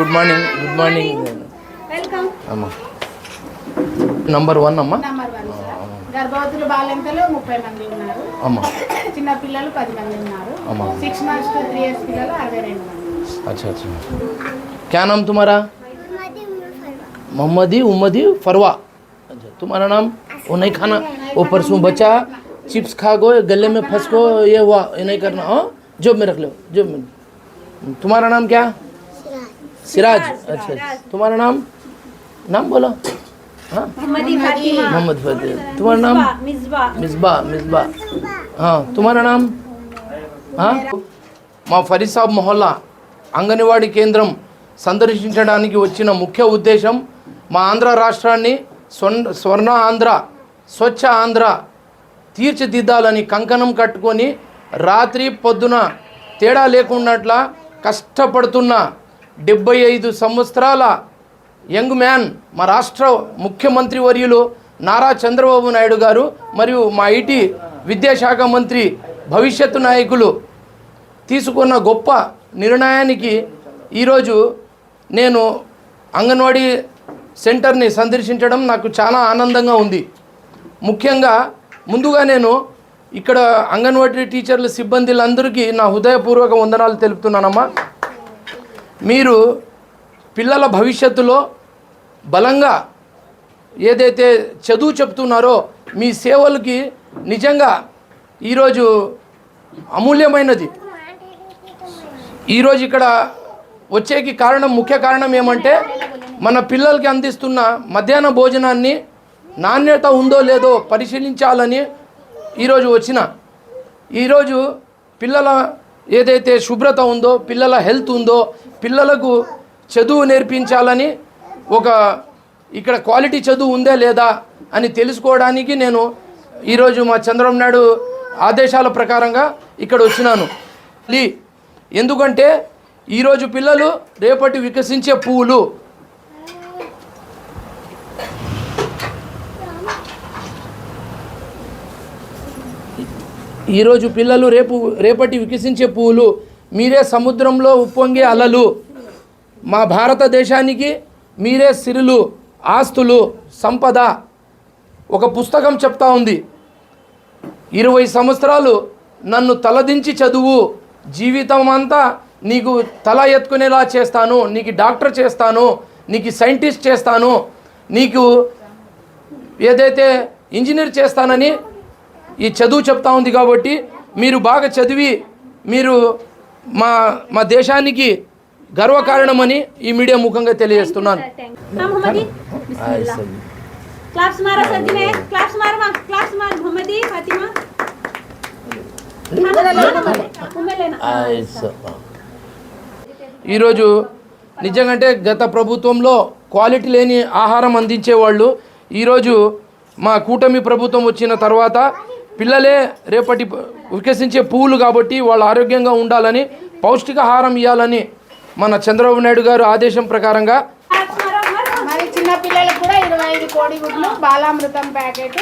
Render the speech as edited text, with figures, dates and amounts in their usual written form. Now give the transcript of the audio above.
Good morning. Good morning welcome అమ్మా. Number 1 అమ్మా. Number 1 sir. గర్భవతులు బాలింతలు 30 మంది ఉన్నారు అమ్మా. చిన్న పిల్లలు 10 మంది ఉన్నారు అమ్మా. 6 months to 3 years పిల్లలు 62 మంది. अच्छा अच्छा. क्या नाम तुम्हारा? मोहम्मदी उम्मदी फरवा. अच्छा, तुम्हारा नाम? वो नहीं खाना, वो परसों बचा चिप्स खा गो, गले में फंस गो, ये हुआ, ये नहीं करना. हाँ, जेब में रख लो, जेब में. तुम्हारा नाम क्या? सिराज. अच्छा, तुम्हारा नाम? नाम बोलो. हाँ, मोहम्मद फतेह. तुम्हारा नाम? मिसबा. मिसबा. हाँ, तुम्हारा नाम? हाँ, మా ఫరీద్ సాబ్ మొహల్లా అంగన్వాడీ కేంద్రం సందర్శించడానికి వచ్చిన ముఖ్య ఉద్దేశం మా ఆంధ్ర రాష్ట్రాన్ని స్వర్ణ ఆంధ్ర, స్వచ్ఛ ఆంధ్ర తీర్చిదిద్దాలని కంకణం కట్టుకొని రాత్రి పొద్దున తేడా లేకున్నట్లా కష్టపడుతున్న 75 సంవత్సరాల యంగ్ మ్యాన్ మా రాష్ట్ర ముఖ్యమంత్రి వర్యులు నారా చంద్రబాబు నాయుడు గారు మరియు మా ఐటీ విద్యాశాఖ మంత్రి భవిష్యత్తు నాయకులు తీసుకున్న గొప్ప నిర్ణయానికి ఈరోజు నేను అంగన్వాడీ సెంటర్ని సందర్శించడం నాకు చాలా ఆనందంగా ఉంది. ముఖ్యంగా ముందుగా నేను ఇక్కడ అంగన్వాడీ టీచర్ల సిబ్బందులందరికీ నా హృదయపూర్వక వందనాలు తెలుపుతున్నానమ్మా. మీరు పిల్లల భవిష్యత్తులో బలంగా ఏదైతే చదువు చెప్తున్నారో మీ సేవలకి నిజంగా ఈరోజు అమూల్యమైనది. ఈరోజు ఇక్కడ వచ్చేకి ముఖ్య కారణం ఏమంటే మన పిల్లలకి అందిస్తున్న మధ్యాహ్న భోజనాన్ని నాణ్యత ఉందో లేదో పరిశీలించాలని ఈరోజు వచ్చిన. ఈరోజు పిల్లల ఏదైతే శుభ్రత ఉందో, పిల్లల హెల్త్ ఉందో, పిల్లలకు చదువు నేర్పించాలని ఇక్కడ క్వాలిటీ చదువు ఉందా లేదా అని తెలుసుకోవడానికి నేను ఈరోజు మా చంద్రబాబు నాయుడు ఆదేశాల ప్రకారంగా ఇక్కడ వచ్చినాను. ఎందుకంటే ఈరోజు పిల్లలు రేపటి వికసించే పువ్వులు. ఈరోజు పిల్లలు రేపటి వికసించే పువ్వులు. మీరే సముద్రంలో ఉప్పొంగే అలలు. మా భారతదేశానికి మీరే సిరులు, ఆస్తులు, సంపద. ఒక పుస్తకం చెప్తా ఉంది, 20 సంవత్సరాలు నన్ను తలదించి చదువు, జీవితం అంతా నీకు తల ఎత్తుకునేలా చేస్తాను, నీకు డాక్టర్ చేస్తాను, నీకు సైంటిస్ట్ చేస్తాను, నీకు ఏదైతే ఇంజనీర్ చేస్తానని ఈ చదువు చెప్తా ఉంది. కాబట్టి మీరు బాగా చదివి మీరు మా దేశానికి గర్వకారణమని ఈ మీడియా ముఖంగా తెలియజేస్తున్నాను. ఈరోజు నిజంగా గత ప్రభుత్వంలో క్వాలిటీ లేని ఆహారం అందించేవాళ్ళు. ఈరోజు మా కూటమి ప్రభుత్వం వచ్చిన తర్వాత పిల్లలే రేపటి వికసించే పువ్వులు కాబట్టి వాళ్ళు ఆరోగ్యంగా ఉండాలని, పౌష్టికాహారం ఇవ్వాలని మన చంద్రబాబు నాయుడు గారు ఆదేశం ప్రకారంగా మరి చిన్న పిల్లలకు కూడా 25 కోడిగుడ్లు బాలామృతం ప్యాకెట్